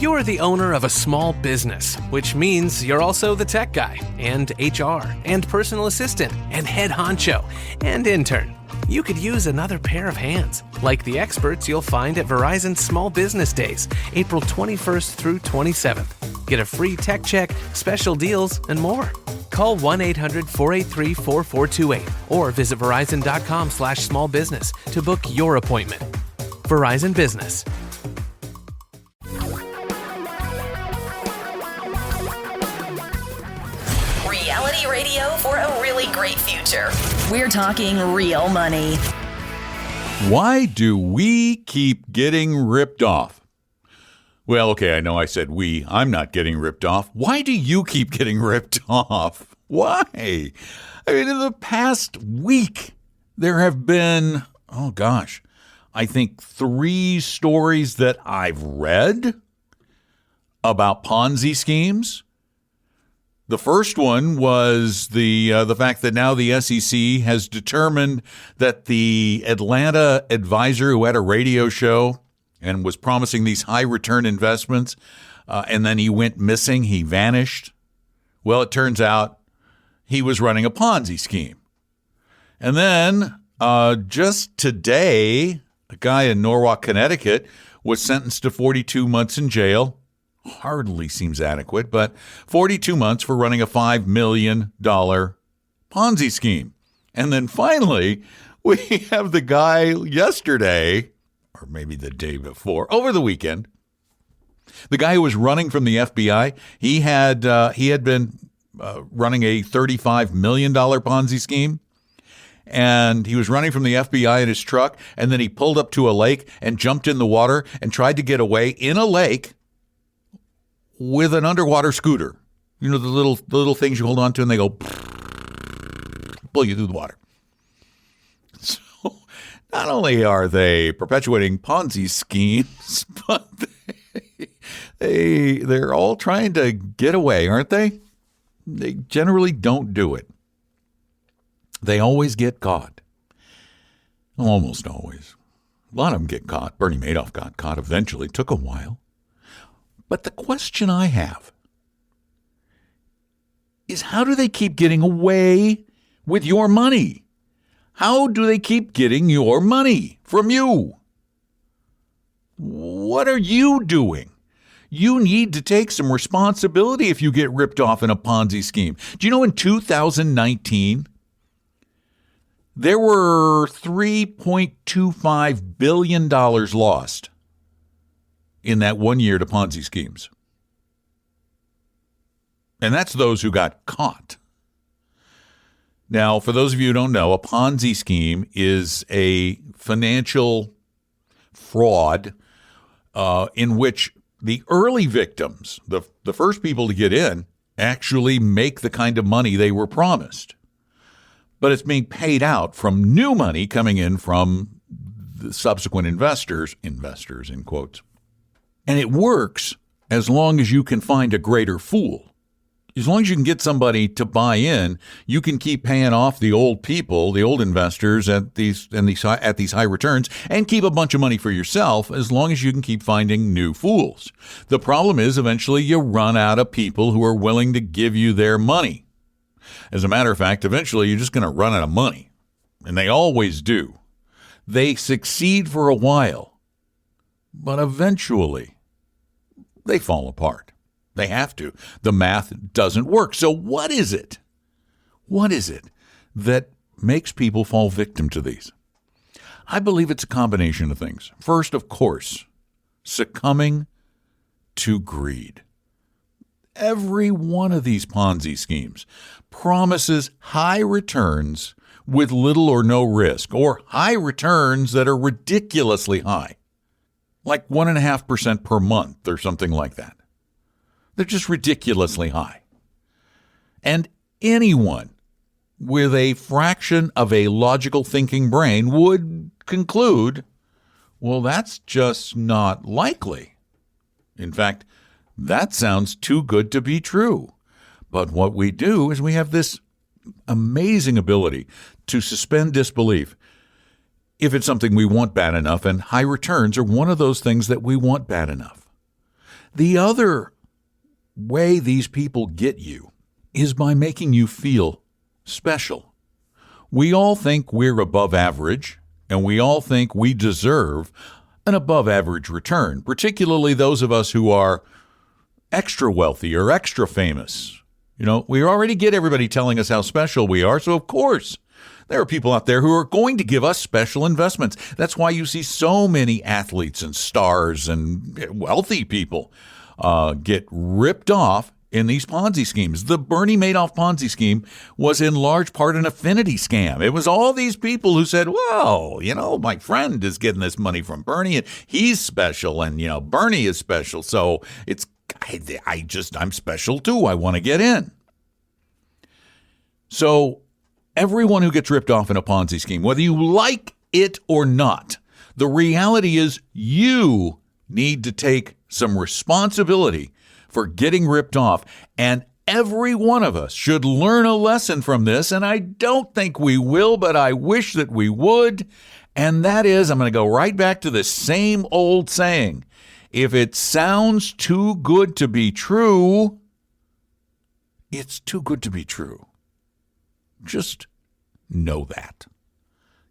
You're the owner of a small business, which means you're also the tech guy, and HR, and personal assistant, and head honcho, and intern. You could use another pair of hands, like the experts you'll find at Verizon Small Business Days, April 21st through 27th. Get a free tech check, special deals, and more. Call 1-800-483-4428 or visit verizon.com/smallbusiness to book your appointment. Verizon Business. Reality radio for a really great future. We're talking real money. Why do we keep getting ripped off? Well, okay, I know I said we. I'm not getting ripped off. Why do you keep getting ripped off? Why? I mean, in the past week, there have been, I think 3 stories that I've read about Ponzi schemes. The first one was the fact that now the SEC has determined that the Atlanta advisor who had a radio show and was promising these high return investments, and then he went missing, he vanished. Well, it turns out he was running a Ponzi scheme. And then just today, a guy in Norwalk, Connecticut was sentenced to 42 months in jail. Hardly seems adequate, but 42 months for running a $5 million Ponzi scheme. And then finally, we have the guy yesterday, or maybe the day before, over the weekend, the guy who was running from the FBI. He had been running a $35 million Ponzi scheme. And he was running from the FBI in his truck, and then he pulled up to a lake and jumped in the water and tried to get away in a lake with an underwater scooter. You know, the little things you hold on to and they go pull you through the water. So not only are they perpetuating Ponzi schemes, but they're all trying to get away, aren't they? They generally don't do it. They always get caught. Almost always. A lot of them get caught. Bernie Madoff got caught eventually. Took a while. But the question I have is, how do they keep getting away with your money? How do they keep getting your money from you? What are you doing? You need to take some responsibility if you get ripped off in a Ponzi scheme. Do you know in 2019, there were $3.25 billion lost in that 1 year to Ponzi schemes. And that's those who got caught. Now, for those of you who don't know, a Ponzi scheme is a financial fraud in which the early victims, the first people to get in, actually make the kind of money they were promised. But it's being paid out from new money coming in from the subsequent investors in quotes. And it works as long as you can find a greater fool. As long as you can get somebody to buy in, you can keep paying off the old people, the old investors at these high returns, and keep a bunch of money for yourself as long as you can keep finding new fools. The problem is eventually you run out of people who are willing to give you their money. As a matter of fact, eventually you're just going to run out of money. And they always do. They succeed for a while, but eventually they fall apart. They have to. The math doesn't work. So what is it? What is it that makes people fall victim to these? I believe it's a combination of things. First, of course, succumbing to greed. Every one of these Ponzi schemes promises high returns with little or no risk, or high returns that are ridiculously high, like 1.5% per month or something like that. They're just ridiculously high. And anyone with a fraction of a logical thinking brain would conclude, well, that's just not likely. In fact, that sounds too good to be true. But what we do is we have this amazing ability to suspend disbelief if it's something we want bad enough, and high returns are one of those things that we want bad enough. The other way these people get you is by making you feel special. We all think we're above average, and we all think we deserve an above average return, particularly those of us who are extra wealthy or extra famous. We already get everybody telling us how special we are, so of course there are people out there who are going to give us special investments. That's why you see so many athletes and stars and wealthy people get ripped off in these Ponzi schemes. The Bernie Madoff Ponzi scheme was in large part an affinity scam. It was all these people who said, well, my friend is getting this money from Bernie and he's special and, Bernie is special. So I'm special too. I want to get in. So everyone who gets ripped off in a Ponzi scheme, whether you like it or not, the reality is you need to take some responsibility for getting ripped off. And every one of us should learn a lesson from this. And I don't think we will, but I wish that we would. And that is, I'm going to go right back to the same old saying. If it sounds too good to be true, it's too good to be true. Just know that.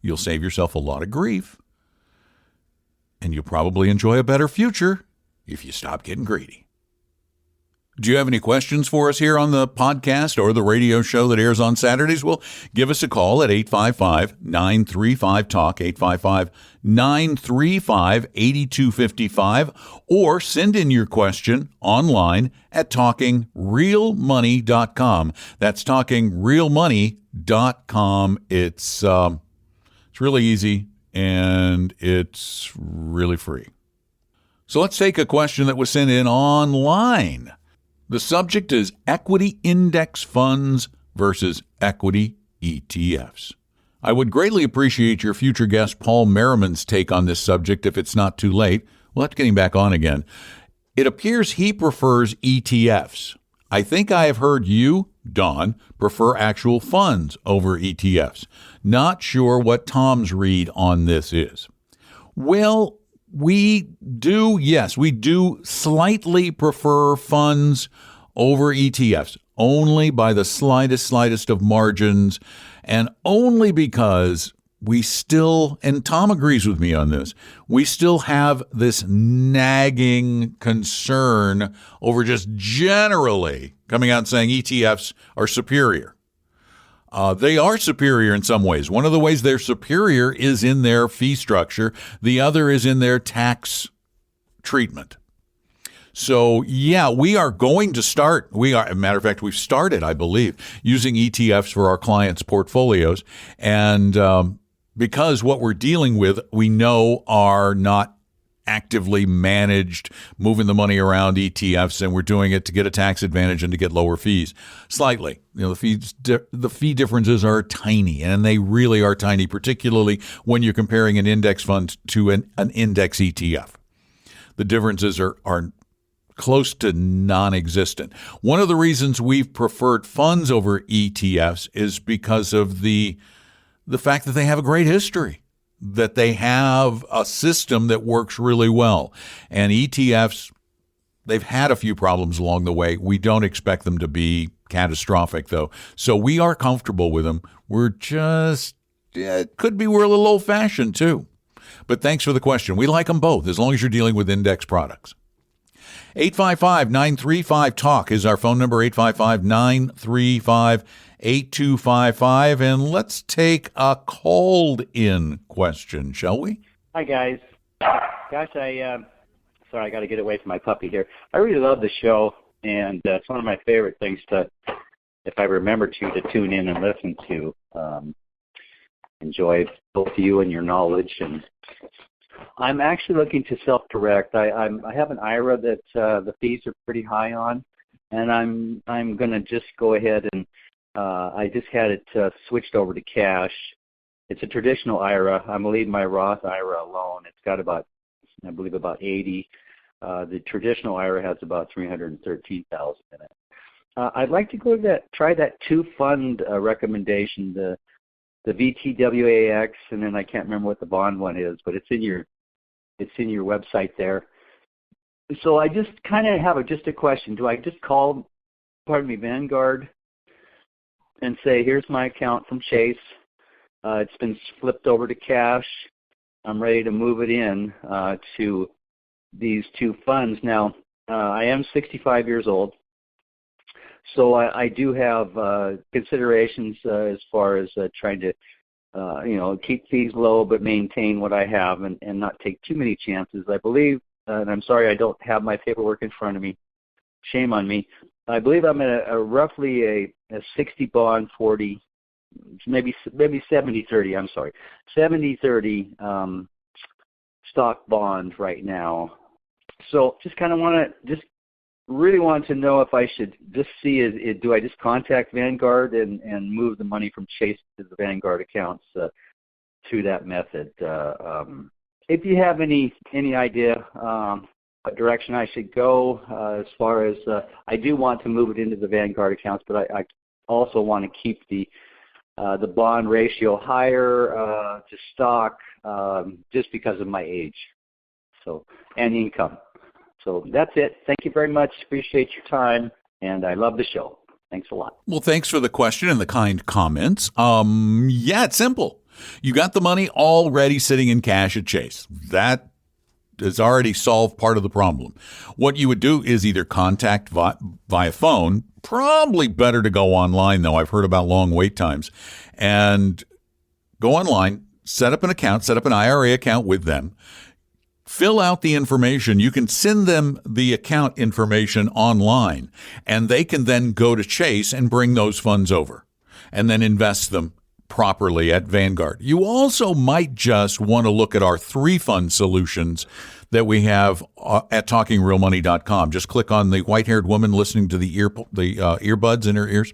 You'll save yourself a lot of grief, and you'll probably enjoy a better future if you stop getting greedy. Do you have any questions for us here on the podcast or the radio show that airs on Saturdays? Well, give us a call at 855-935-TALK, 855-935-8255, or send in your question online at talkingrealmoney.com. That's talkingrealmoney.com. It's really easy, and it's really free. So let's take a question that was sent in online. The subject is equity index funds versus equity ETFs. I would greatly appreciate your future guest Paul Merriman's take on this subject if it's not too late. We'll have to get him back on again. It appears he prefers ETFs. I think I have heard you, Don, prefer actual funds over ETFs. Not sure what Tom's read on this is. Well, we do slightly prefer funds over ETFs, only by the slightest of margins, and only because we still, and Tom agrees with me on this, we still have this nagging concern over just generally coming out and saying ETFs are superior. They are superior in some ways. One of the ways they're superior is in their fee structure. The other is in their tax treatment. So, yeah, we are going to start. As a matter of fact, we've started, I believe, using ETFs for our clients' portfolios. And because what we're dealing with, we know are not actively managed, moving the money around ETFs, and we're doing it to get a tax advantage and to get lower fees. Slightly. The fee differences are tiny, and they really are tiny, particularly when you're comparing an index fund to an index ETF. The differences are close to non-existent. One of the reasons we've preferred funds over ETFs is because of the fact that they have a great history, that they have a system that works really well. And ETFs, they've had a few problems along the way. We don't expect them to be catastrophic, though. So we are comfortable with them. It could be we're a little old-fashioned, too. But thanks for the question. We like them both, as long as you're dealing with index products. 855-935-TALK is our phone number, 855-935-8255. And let's take a called-in question, shall we? Hi, guys. Gosh, sorry, I got to get away from my puppy here. I really love the show, and it's one of my favorite things if I remember to tune in and listen to. Enjoy both you and your knowledge. And I'm actually looking to self-direct. I have an IRA that the fees are pretty high on, and I'm going to just go ahead and I just had it switched over to cash. It's a traditional IRA. I'm going to leave my Roth IRA alone. It's got about 80. The traditional IRA has about 313,000 in it. I'd like to try that two-fund recommendation, the VTWAX, and then I can't remember what the bond one is, but it's in your website there. So I just kind of have just a question. Do I just call, Vanguard and say, here's my account from Chase. It's been flipped over to cash. I'm ready to move it in to these two funds. Now, I am 65 years old, so I do have considerations as far as trying to, keep fees low but maintain what I have and not take too many chances. I believe, and I'm sorry I don't have my paperwork in front of me. Shame on me. I believe I'm at roughly a 60 bond, 40, maybe 70-30. I'm sorry, 70-30 stock bond right now. So just kind of really want to know if I should just see do I just contact Vanguard and move the money from Chase to the Vanguard accounts through that method. If you have any idea what direction I should go as far as I do want to move it into the Vanguard accounts, but I also want to keep the bond ratio higher to stock just because of my age, and income. So that's it. Thank you very much. Appreciate your time, and I love the show. Thanks a lot. Well, thanks for the question and the kind comments. Yeah, it's simple. You got the money already sitting in cash at Chase. That has already solved part of the problem. What you would do is either contact via phone, probably better to go online, though. I've heard about long wait times, and go online, set up an account, set up an IRA account with them. Fill out the information. You can send them the account information online, and they can then go to Chase and bring those funds over and then invest them properly at Vanguard. You also might just want to look at our 3-fund solutions that we have at talkingrealmoney.com. Just click on the white-haired woman listening to the earbuds in her ears.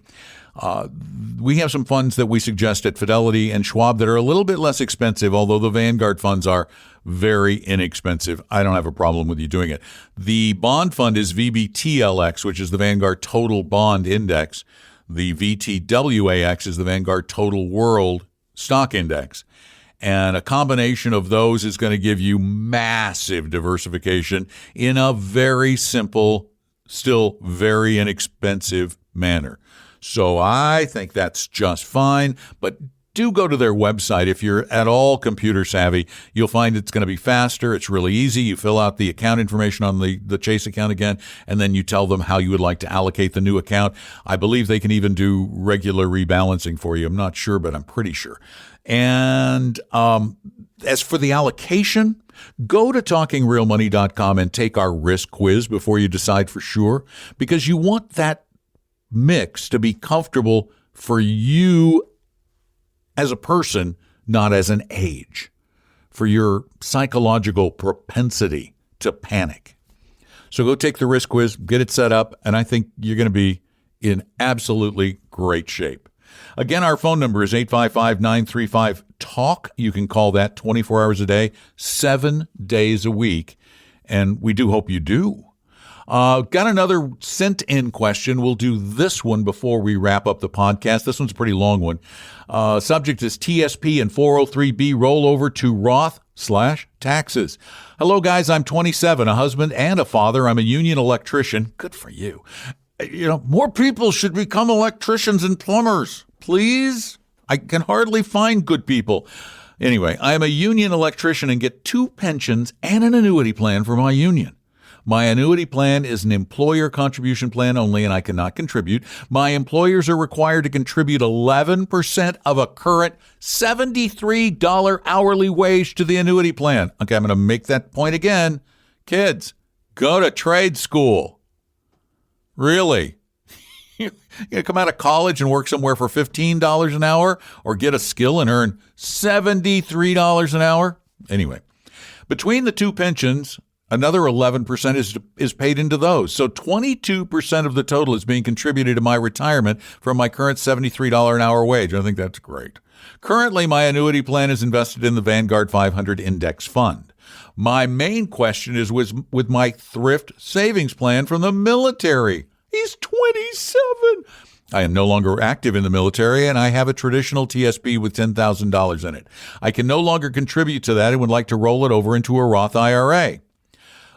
We have some funds that we suggest at Fidelity and Schwab that are a little bit less expensive, although the Vanguard funds are very inexpensive. I don't have a problem with you doing it. The bond fund is VBTLX, which is the Vanguard Total Bond Index. The VTWAX is the Vanguard Total World Stock Index. And a combination of those is going to give you massive diversification in a very simple, still very inexpensive manner. So I think that's just fine, but do go to their website. If you're at all computer savvy, you'll find it's going to be faster. It's really easy. You fill out the account information on the Chase account again, and then you tell them how you would like to allocate the new account. I believe they can even do regular rebalancing for you. I'm not sure, but I'm pretty sure. And as for the allocation, go to talkingrealmoney.com and take our risk quiz before you decide for sure, because you want that mix to be comfortable for you as a person, not as an age, for your psychological propensity to panic. So go take the risk quiz, get it set up, and I think you're going to be in absolutely great shape. Again, our phone number is 855-935-TALK. You can call that 24 hours a day, 7 days a week, and we do hope you do. Got another sent-in question. We'll do this one before we wrap up the podcast. This one's a pretty long one. Subject is TSP and 403B rollover to Roth/taxes. Hello, guys. I'm 27, a husband and a father. I'm a union electrician. Good for you. More people should become electricians and plumbers. Please? I can hardly find good people. Anyway, I am a union electrician and get 2 pensions and an annuity plan for my union. My annuity plan is an employer contribution plan only, and I cannot contribute. My employers are required to contribute 11% of a current $73 hourly wage to the annuity plan. Okay, I'm going to make that point again. Kids, go to trade school. Really? You're going to come out of college and work somewhere for $15 an hour or get a skill and earn $73 an hour? Anyway, between the 2 pensions, another 11% is paid into those. So 22% of the total is being contributed to my retirement from my current $73 an hour wage. I think that's great. Currently, my annuity plan is invested in the Vanguard 500 Index Fund. My main question is with my thrift savings plan from the military. He's 27. I am no longer active in the military, and I have a traditional TSP with $10,000 in it. I can no longer contribute to that and would like to roll it over into a Roth IRA.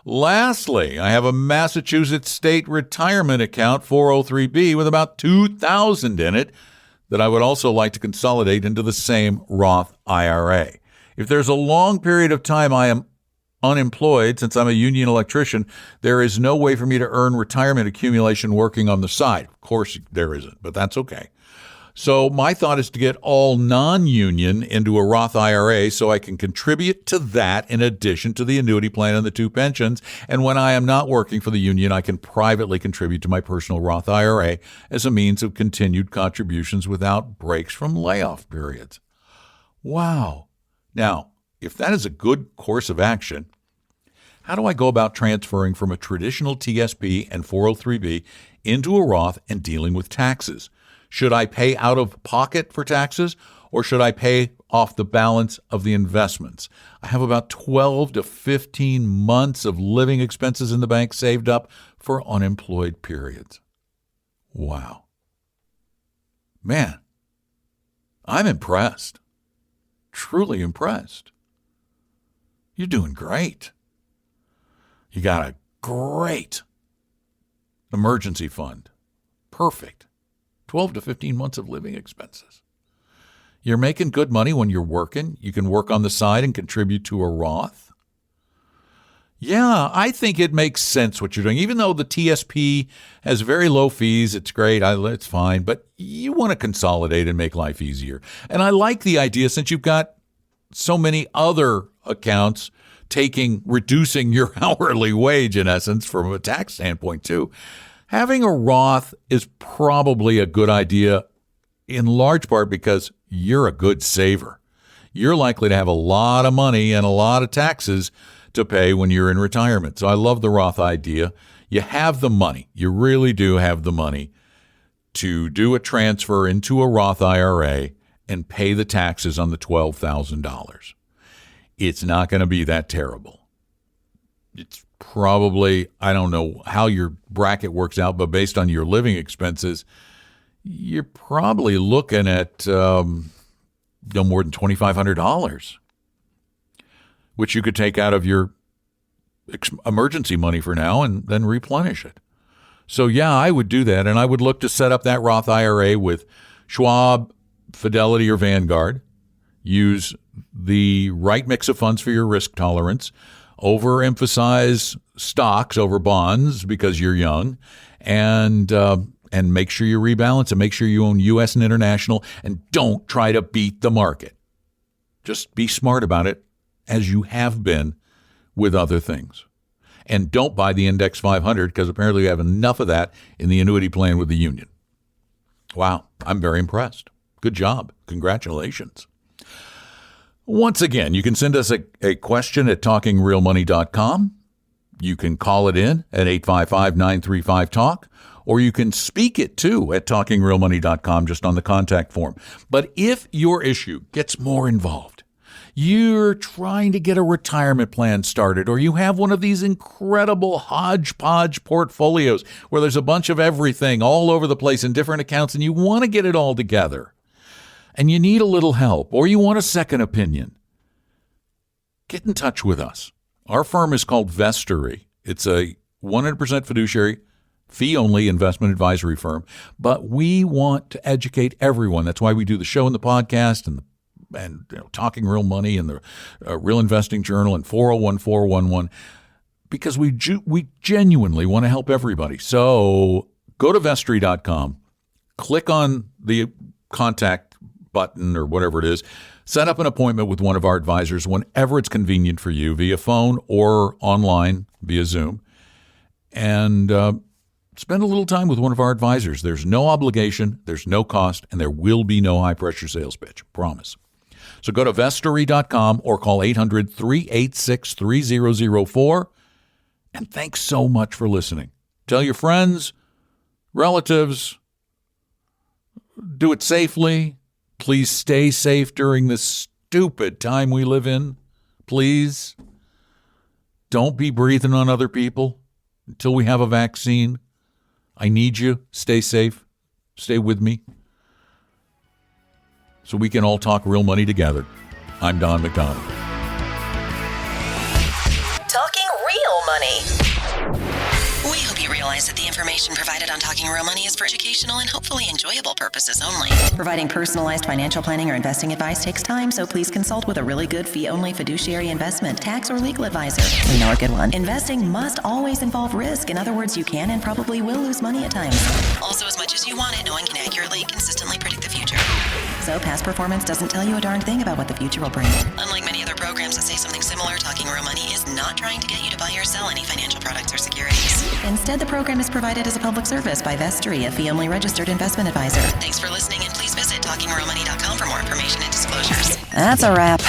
Lastly, I have a Massachusetts state retirement account, 403B, with about $2,000 in it that I would also like to consolidate into the same Roth IRA. If there's a long period of time I am unemployed, since I'm a union electrician, there is no way for me to earn retirement accumulation working on the side. Of course, there isn't, but that's okay. So my thought is to get all non-union into a Roth IRA so I can contribute to that in addition to the annuity plan and the 2 pensions. And when I am not working for the union, I can privately contribute to my personal Roth IRA as a means of continued contributions without breaks from layoff periods. Wow. Now, if that is a good course of action, how do I go about transferring from a traditional TSP and 403B into a Roth and dealing with taxes? Should I pay out of pocket for taxes, or should I pay off the balance of the investments? I have about 12 to 15 months of living expenses in the bank saved up for unemployed periods. Wow. Man, I'm impressed. Truly impressed. You're doing great. You got a great emergency fund. Perfect. 12 to 15 months of living expenses. You're making good money when you're working. You can work on the side and contribute to a Roth. Yeah, I think it makes sense what you're doing. Even though the TSP has very low fees, it's great, it's fine, but you want to consolidate and make life easier. And I like the idea, since you've got so many other accounts reducing your hourly wage, in essence, from a tax standpoint too. Having a Roth is probably a good idea in large part because you're a good saver. You're likely to have a lot of money and a lot of taxes to pay when you're in retirement. So I love the Roth idea. You have the money. You really do have the money to do a transfer into a Roth IRA and pay the taxes on the $12,000. It's not going to be that terrible. It's probably, I don't know how your bracket works out, but based on your living expenses, you're probably looking at no more than $2,500, which you could take out of your emergency money for now and then replenish it. So yeah, I would do that, and I would look to set up that Roth IRA with Schwab, Fidelity, or Vanguard. Use the right mix of funds for your risk tolerance. Overemphasize stocks over bonds because you're young, and make sure you rebalance and make sure you own U.S. and international, and don't try to beat the market. Just be smart about it, as you have been with other things. And don't buy the Index 500 because apparently you have enough of that in the annuity plan with the union. Wow, I'm very impressed. Good job. Congratulations. Once again, you can send us a question at talkingrealmoney.com. You can call it in at 855-935-TALK, or you can speak it too at talkingrealmoney.com just on the contact form. But if your issue gets more involved, you're trying to get a retirement plan started, or you have one of these incredible hodgepodge portfolios where there's a bunch of everything all over the place in different accounts, and you want to get it all together, and you need a little help, or you want a second opinion, get in touch with us. Our firm is called Vestory. It's a 100% fiduciary, fee-only investment advisory firm, but we want to educate everyone. That's why we do the show and the podcast and Talking Real Money and the Real Investing Journal and 401-411, because we genuinely want to help everybody. So go to vestory.com, click on the contact button or whatever it is, set up an appointment with one of our advisors whenever it's convenient for you, via phone or online via Zoom, and spend a little time with one of our advisors. There's no obligation, there's no cost, and there will be no high-pressure sales pitch. Promise. So go to vestory.com or call 800-386-3004, and thanks so much for listening. Tell your friends, relatives, do it safely. Please stay safe during this stupid time we live in. Please. Don't be breathing on other people until we have a vaccine. I need you. Stay safe. Stay with me so we can all talk real money together. I'm Don McDonald. Talking Real Money Money. We hope you realize that the information provided on Talking Real Money is for educational and hopefully enjoyable purposes only. Providing personalized financial planning or investing advice takes time, so please consult with a really good fee-only fiduciary investment, tax, or legal advisor. We know a good one. Investing must always involve risk. In other words, you can and probably will lose money at times. Also, as much as you want it, no one can accurately, consistently predict the future. So past performance doesn't tell you a darn thing about what the future will bring. Unlike many other programs that say something similar, Talking Real Money is not trying to get you to buy or sell any financial products or securities. Instead, the program is provided as a public service by Vestry, a fee-only registered investment advisor. Thanks for listening, and please visit TalkingRealMoney.com for more information and disclosures. That's a wrap.